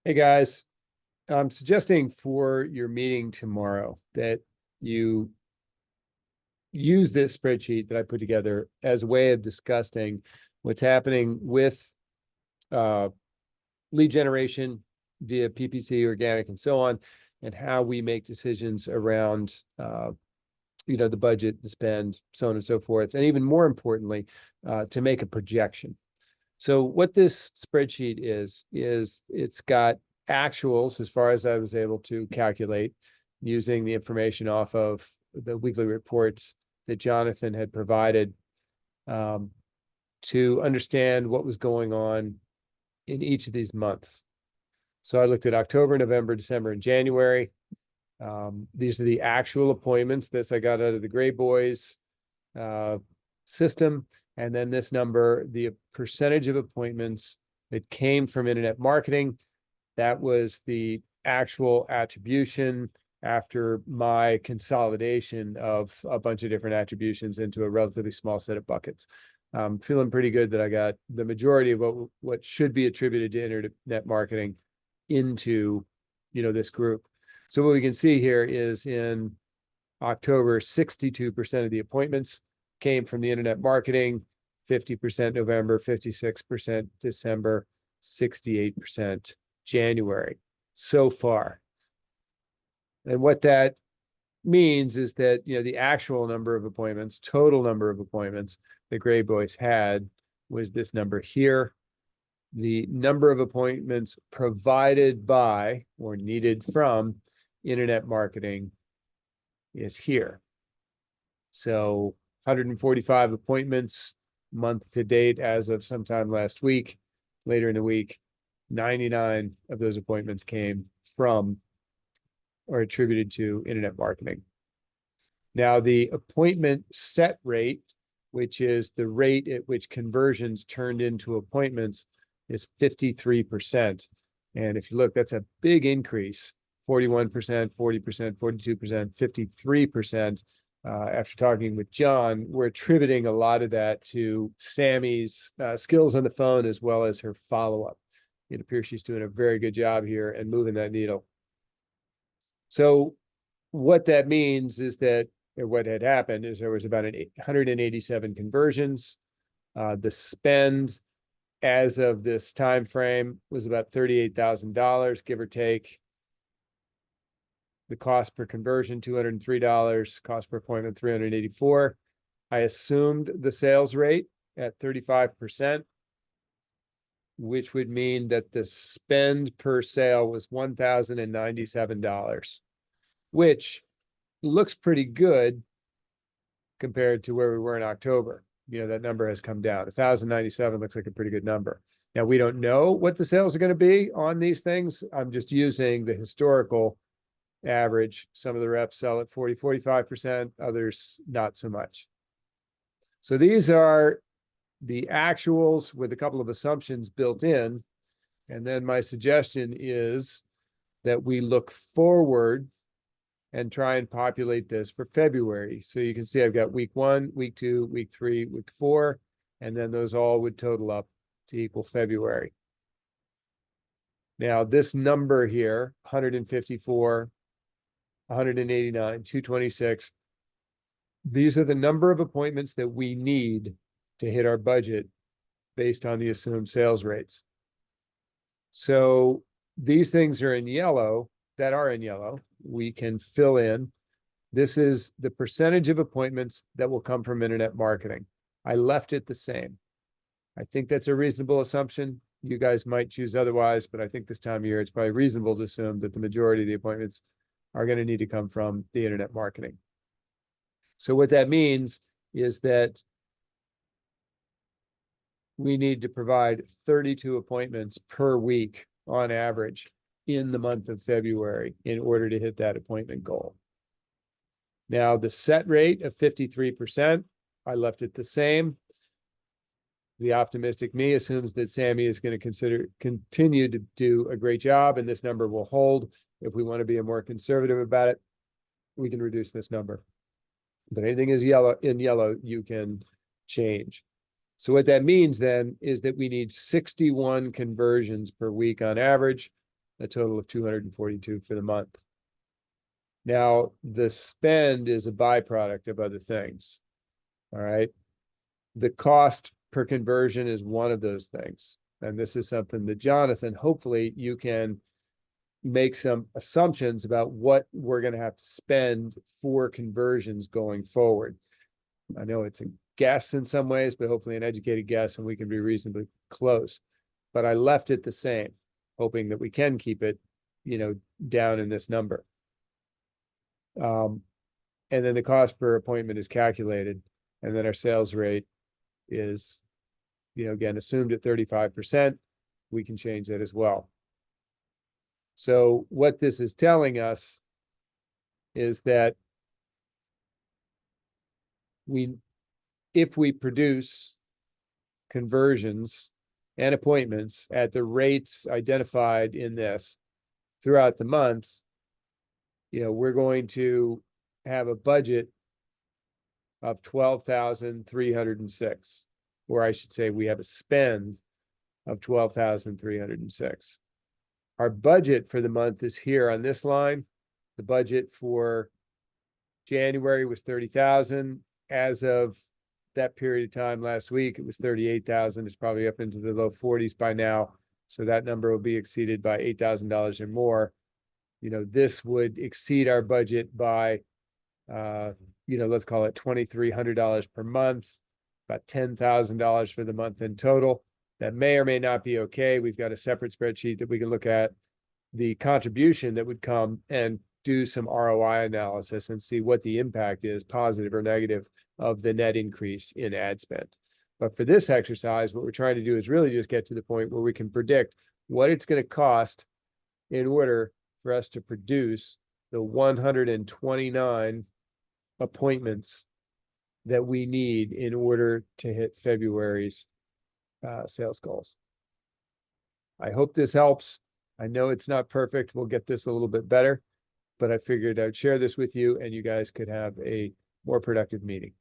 Hey guys, I'm suggesting for your meeting tomorrow that you use this spreadsheet that I put together as a way of discussing what's happening with uh, lead generation via PPC, organic, and so on, and how we make decisions around the budget, the spend, so on and so forth, and even more importantly, to make a projection. So what this spreadsheet is it's got actuals as far as I was able to calculate using the information off of the weekly reports that Jonathan had provided to understand what was going on in each of these months. So I looked at October, November, December, and January. These are the actual appointments. This I got out of the Gray Boys system. And then this number, the percentage of appointments that came from internet marketing, that was the actual attribution after my consolidation of a bunch of different attributions into a relatively small set of buckets. I'm feeling pretty good that I got the majority of what should be attributed to internet marketing into, this group. So what we can see here is in October, 62% of the appointments came from the internet marketing, 50% November, 56% December, 68% January so far. And what that means is that, the actual number of appointments, total number of appointments the Gray Boys had was this number here. The number of appointments provided by or needed from internet marketing is here. So 145 appointments month to date as of sometime last week. Later in the week, 99 of those appointments came from or attributed to internet marketing. Now, the appointment set rate, which is the rate at which conversions turned into appointments, is 53%. And if you look, that's a big increase, 41%, 40%, 42%, 53%. After talking with John, we're attributing a lot of that to Sammy's skills on the phone as well as her follow-up. It appears she's doing a very good job here and moving that needle. So what that means is that, or what had happened is there was about 187 conversions. The spend as of this time frame was about $38,000, give or take. The cost per conversion, $203, cost per appointment, $384. I assumed the sales rate at 35%, which would mean that the spend per sale was $1,097, which looks pretty good compared to where we were in October. That number has come down. 1,097 looks like a pretty good number. Now, we don't know what the sales are going to be on these things. I'm just using the historical average. Some of the reps sell at 40, 45%, others not so much. So these are the actuals with a couple of assumptions built in. And then my suggestion is that we look forward and try and populate this for February. So you can see I've got week 1, week 2, week 3, week 4, and then those all would total up to equal February. Now, this number here, 154, 189, 226. These are the number of appointments that we need to hit our budget based on the assumed sales rates. So these things are in yellow, that are in yellow. We can fill in. This is the percentage of appointments that will come from internet marketing. I left it the same. I think that's a reasonable assumption. You guys might choose otherwise, but I think this time of year, it's probably reasonable to assume that the majority of the appointments are going to need to come from the internet marketing. So what that means is that we need to provide 32 appointments per week on average in the month of February in order to hit that appointment goal. Now, the set rate of 53%, I left it the same. The optimistic me assumes that Sammy is going to continue to do a great job, and this number will hold. If we want to be more conservative about it, we can reduce this number. But anything is in yellow, you can change. So what that means then is that we need 61 conversions per week on average. a total of 242 for the month. Now, the spend is a byproduct of other things. All right. The cost per conversion is one of those things. And this is something that Jonathan, hopefully you can make some assumptions about what we're going to have to spend for conversions going forward. I know it's a guess in some ways, but hopefully an educated guess, and we can be reasonably close. But I left it the same, hoping that we can keep it, down in this number. And then the cost per appointment is calculated, and then our sales rate is, again, assumed at 35%. We can change that as well. So what this is telling us is that if we produce conversions and appointments at the rates identified in this throughout the month, we're going to have a budget of 12,306, or I should say we have a spend of 12,306. Our budget for the month is here on this line. The budget for January was 30,000. As of that period of time last week, it was 38,000. It's probably up into the low 40s by now. So that number will be exceeded by $8,000 or more. This would exceed our budget by, let's call it $2,300 per month, about $10,000 for the month in total. That may or may not be okay. We've got a separate spreadsheet that we can look at the contribution that would come and do some ROI analysis and see what the impact is, positive or negative, of the net increase in ad spend. But for this exercise, what we're trying to do is really just get to the point where we can predict what it's going to cost in order for us to produce the 129 appointments that we need in order to hit February's sales goals. I hope this helps. I know it's not perfect. We'll get this a little bit better, but I figured I'd share this with you and you guys could have a more productive meeting.